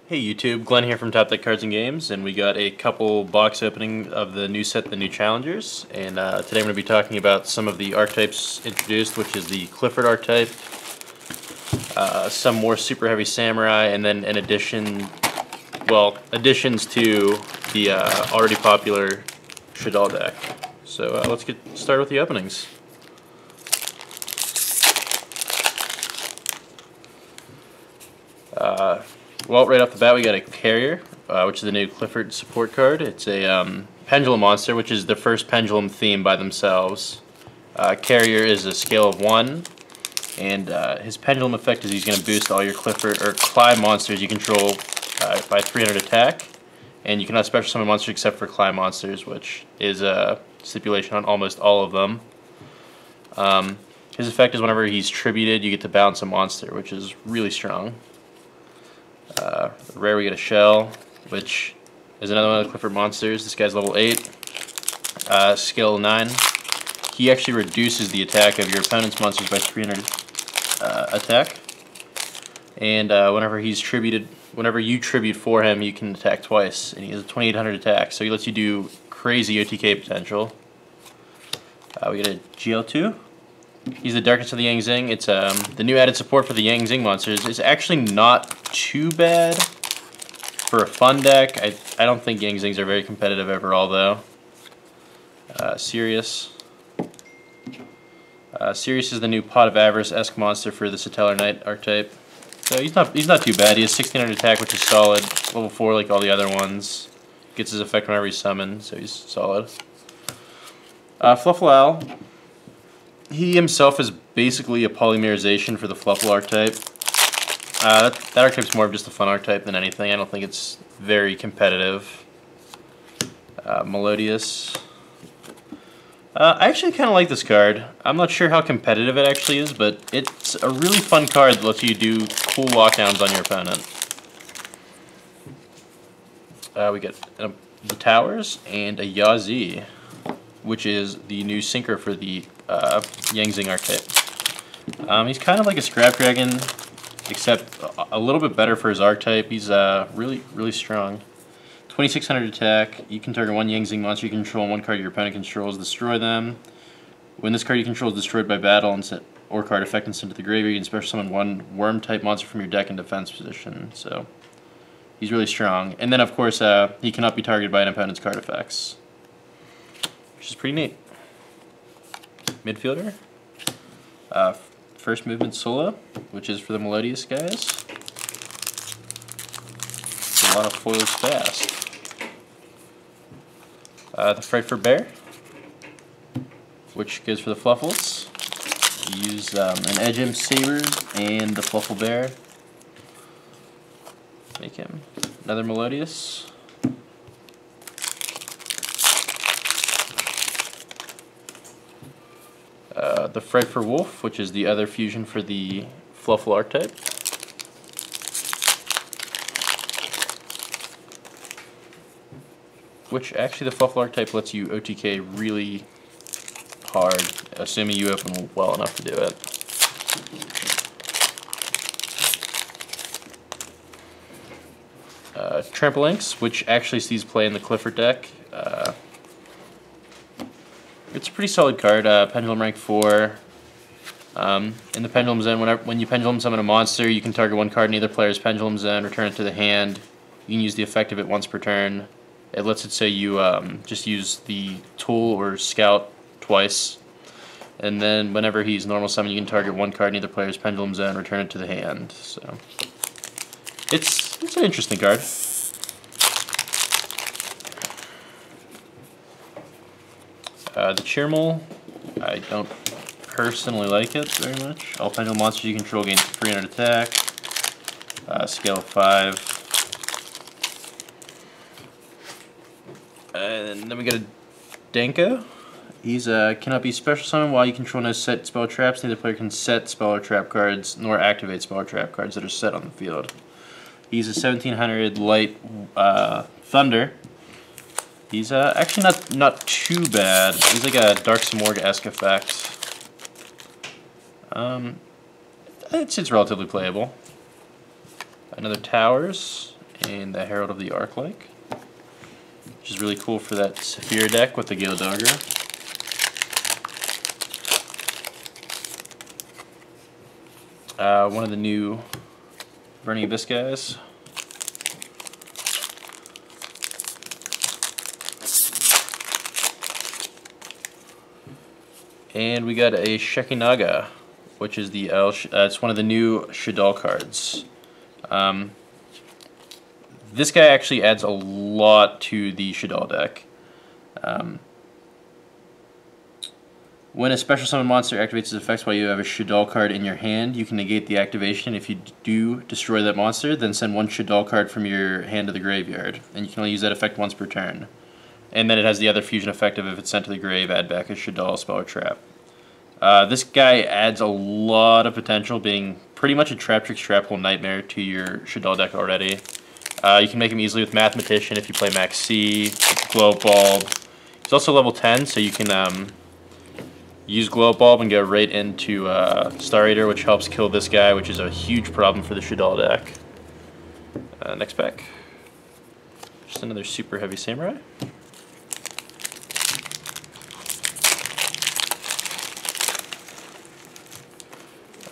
Hey YouTube, Glen here from Top Deck Cards and Games, and we got a couple box opening of the new set, the new Challengers, and today I'm going to be talking about some of the archetypes introduced, which is the Clifford archetype, some more Super Heavy Samurai, and then an addition, well, additions to the already popular Shadal deck. So let's get started with the openings. Well, right off the bat, we got a Carrier, which is the new Clifford support card. It's a Pendulum monster, which is the first Pendulum theme by themselves. Carrier is a scale of 1, and his Pendulum effect is he's going to boost all your Clifford or Climb monsters you control by 300 attack, and you cannot special summon monsters except for Climb monsters, which is a stipulation on almost all of them. His effect is whenever he's tributed, you get to bounce a monster, which is really strong. Rare, we get a Shell, which is another one of the Clifford monsters. This guy's level 8, skill 9. He actually reduces the attack of your opponent's monsters by 300 attack. And whenever you tribute for him, you can attack twice, and he has a 2800 attack. So he lets you do crazy OTK potential. We get a GL2. He's the Darkness of the Yang Zing. It's the new added support for the Yang Zing monsters. It's actually not too bad for a fun deck. I don't think Yang Zings are very competitive overall, though. Sirius. Sirius is the new Pot of Avarice-esque monster for the Satellar Knight archetype. So he's not too bad. He has 1600 attack, which is solid. Level 4 like all the other ones. Gets his effect whenever he's summoned, so he's solid. Fluffle. He himself is basically a polymerization for the Fluffle archetype. That archetype's more of just a fun archetype than anything. I don't think it's very competitive. Melodious. I actually kind of like this card. I'm not sure how competitive it actually is, but it's a really fun card that lets you do cool lockdowns on your opponent. We get the Towers and a Yazi, which is the new sinker for the Yang Zing archetype. He's kind of like a Scrap Dragon, except a little bit better for his archetype. He's really strong. 2600 attack. You can target one Yang Zing monster you control and one card your opponent controls. Destroy them. When this card you control is destroyed by battle or card effect and sent to the graveyard, you can special summon one Worm-type monster from your deck in defense position. So he's really strong. And then, of course, he cannot be targeted by an opponent's card effects, which is pretty neat. Midfielder. First movement solo, which is for the Melodious guys. A lot of foils fast. The Frightful Bear, which goes for the Fluffles. You use an Edge Imp Saber and the Fluffle Bear. Make him another Melodious. The Frightful Wolf, which is the other fusion for the Fluffle archetype. Which actually the Fluffle archetype lets you OTK really hard, assuming you open well enough to do it. Trampolinx, which actually sees play in the Clifford deck. It's a pretty solid card. Pendulum rank 4. In the Pendulum Zone, when you Pendulum summon a monster, you can target one card in either player's Pendulum Zone, return it to the hand. You can use the effect of it once per turn. It lets it say you just use the Tool or Scout twice. And then whenever he's normal summon, you can target one card in either player's Pendulum Zone, return it to the hand. So it's an interesting card. The Cheermole, I don't personally like it very much. All Pendulum monsters you control gain 300 attack. Scale of 5. And then we got a Denko. He's cannot be special summoned while you control no set spell or traps. Neither player can set spell or trap cards, nor activate spell or trap cards that are set on the field. He's a 1700 light Thunder. He's actually not too bad. He's like a Dark Samorg-esque effect. It's relatively playable. Another Towers, and the Herald of the Arclight, which is really cool for that Saphir deck with the Gale Dagger. One of the new Burning Abyss guys. And we got a Shekinaga, which is the it's one of the new Shadal cards. This guy actually adds a lot to the Shadal deck. When a special summon monster activates its effects while you have a Shadal card in your hand, you can negate the activation. If you do destroy that monster, then send one Shadal card from your hand to the graveyard, and you can only use that effect once per turn. And then it has the other fusion effect of if it's sent to the grave, add back a Shadal spell or trap. This guy adds a lot of potential, being pretty much a Trap Trick Trap Hole Nightmare to your Shadal deck already. You can make him easily with Mathematician if you play Max C, Glow Bulb. He's also level 10, so you can use Glow Bulb and go right into Star Eater, which helps kill this guy, which is a huge problem for the Shadal deck. Next pack. Just another super heavy Samurai.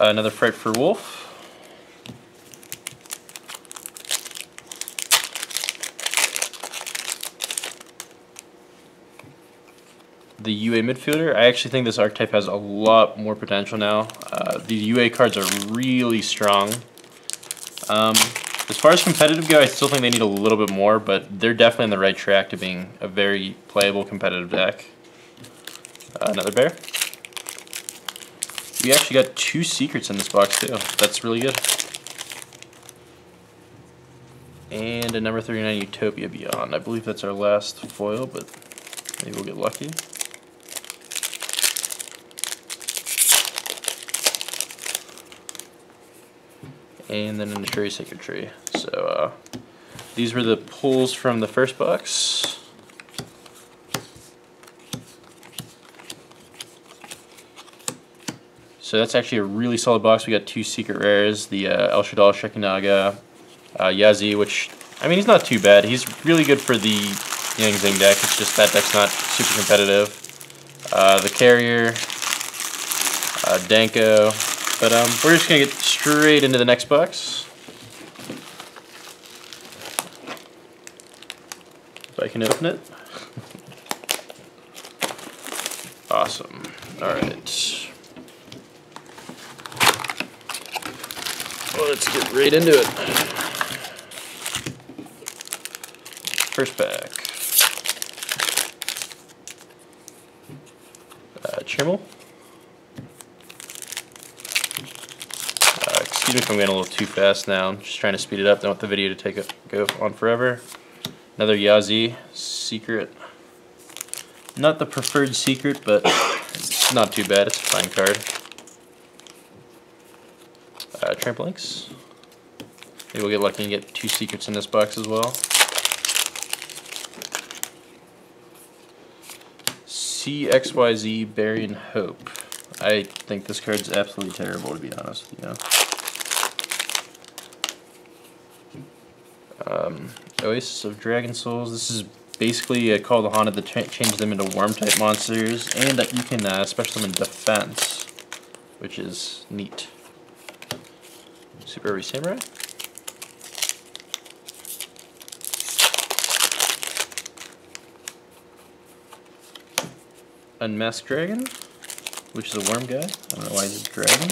Another Fright for Wolf. The UA midfielder. I actually think this archetype has a lot more potential now. The UA cards are really strong. As far as competitive go, I still think they need a little bit more, but they're definitely on the right track to being a very playable competitive deck. Another bear. We actually got 2 secrets in this box too. That's really good. And a number 39 Utopia Beyond. I believe that's our last foil, but maybe we'll get lucky. And then an Ashuri Sacred Tree. So these were the pulls from the first box. So that's actually a really solid box. We got 2 secret rares, the El Shadal Shekinaga, Yazi, which, I mean, he's not too bad. He's really good for the Yang Zing deck. It's just that deck's not super competitive. The Carrier, Danko, but we're just going to get straight into the next box. If I can open it. Awesome. Alright. Well, let's get right into it. First pack. Chimmel. Excuse me if I'm going a little too fast now. I'm just trying to speed it up. Don't want the video to go on forever. Another Yazi secret. Not the preferred secret, but it's not too bad. It's a fine card. Trampolinks. Maybe we'll get lucky and get 2 secrets in this box as well. CXYZ Burying Hope. I think this card's absolutely terrible, to be honest with you. Oasis of Dragon Souls. This is basically a Call to Haunted that changes them into worm-type monsters, and that you can special them in defense, which is neat. Super Heavy Samurai. Unmasked Dragon, which is a worm guy. I don't know why he's a dragon.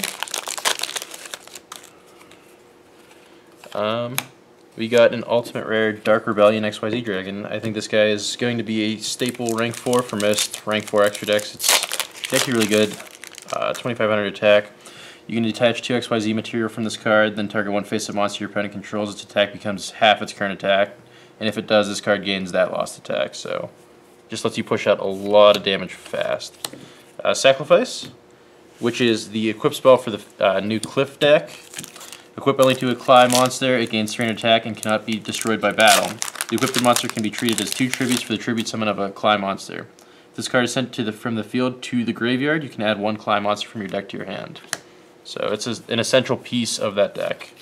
We got an ultimate rare Dark Rebellion XYZ Dragon. I think this guy is going to be a staple rank 4 for most rank 4 extra decks. It's actually really good. 2500 attack. You can detach 2 XYZ material from this card, then target one face-up monster your opponent controls. Its attack becomes half its current attack, and if it does, this card gains that lost attack. So, just lets you push out a lot of damage fast. Sacrifice, which is the equip spell for the new Cliff deck. Equip only to a Cly monster, it gains 300 attack and cannot be destroyed by battle. The equipped monster can be treated as 2 tributes for the tribute summon of a Cly monster. If this card is sent from the field to the graveyard, you can add 1 Cly monster from your deck to your hand. So it's an essential piece of that deck.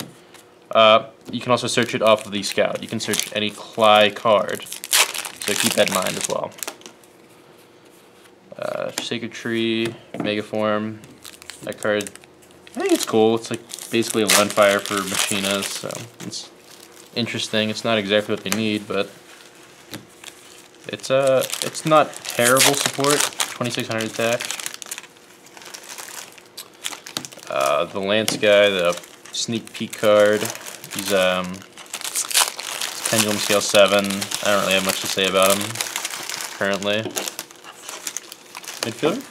You can also search it off of the Scout. You can search any Cly card, so keep that in mind as well. Sacred Tree, Megaform. That card, I think it's cool. It's like basically a Runfire for Machinas, so it's interesting. It's not exactly what they need, but it's not terrible support. 2600 attack. The Lance guy, the sneak peek card. He's Pendulum Scale 7. I don't really have much to say about him currently. Midfielder?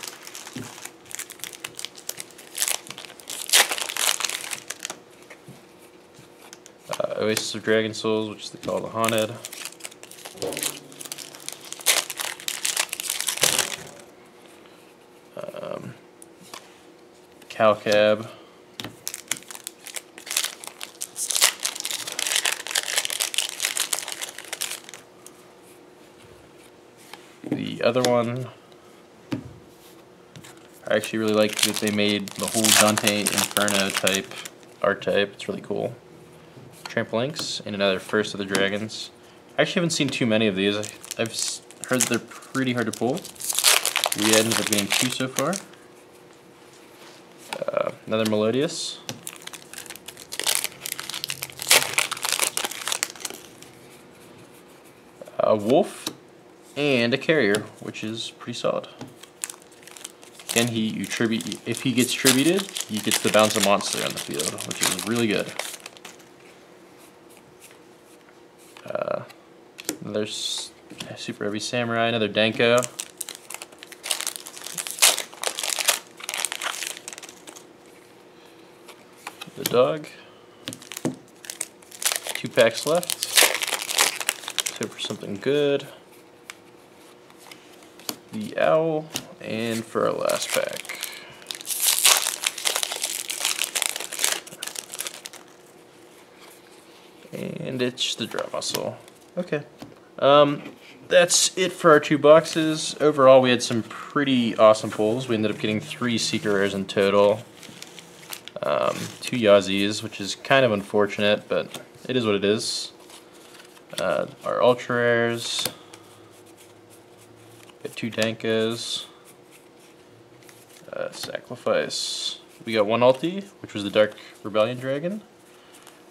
Oasis of Dragon Souls, which they call the Haunted. Calcab. The other one, I actually really like that they made the whole Dante Inferno type archetype. It's really cool. Trampolinks and another First of the Dragons. I actually haven't seen too many of these. I've heard that they're pretty hard to pull. We ended up getting 2 so far. Another Melodious. A Wolf and a Carrier, which is pretty solid. Again, if he gets tributed, he gets to bounce a monster on the field, which is really good. Another Super Heavy Samurai, another Denko. The dog. 2 packs left. Let's hope for something good. The owl, and for our last pack. And it's the draw muscle. Okay. That's it for our 2 boxes. Overall, we had some pretty awesome pulls. We ended up getting 3 secret rares in total. 2 Yazis, which is kind of unfortunate, but it is what it is. Our ultra rares. Got 2 Dankos. Sacrifice. We got 1 ulti, which was the Dark Rebellion Dragon.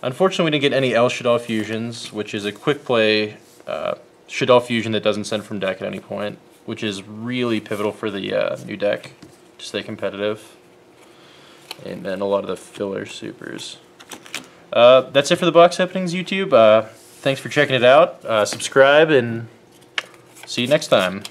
Unfortunately, we didn't get any El Shaddoll fusions, which is a quick play Shaddoll fusion that doesn't send from deck at any point, which is really pivotal for the new deck to stay competitive. And then a lot of the filler supers. That's it for the box openings, YouTube. Thanks for checking it out. Subscribe, and see you next time.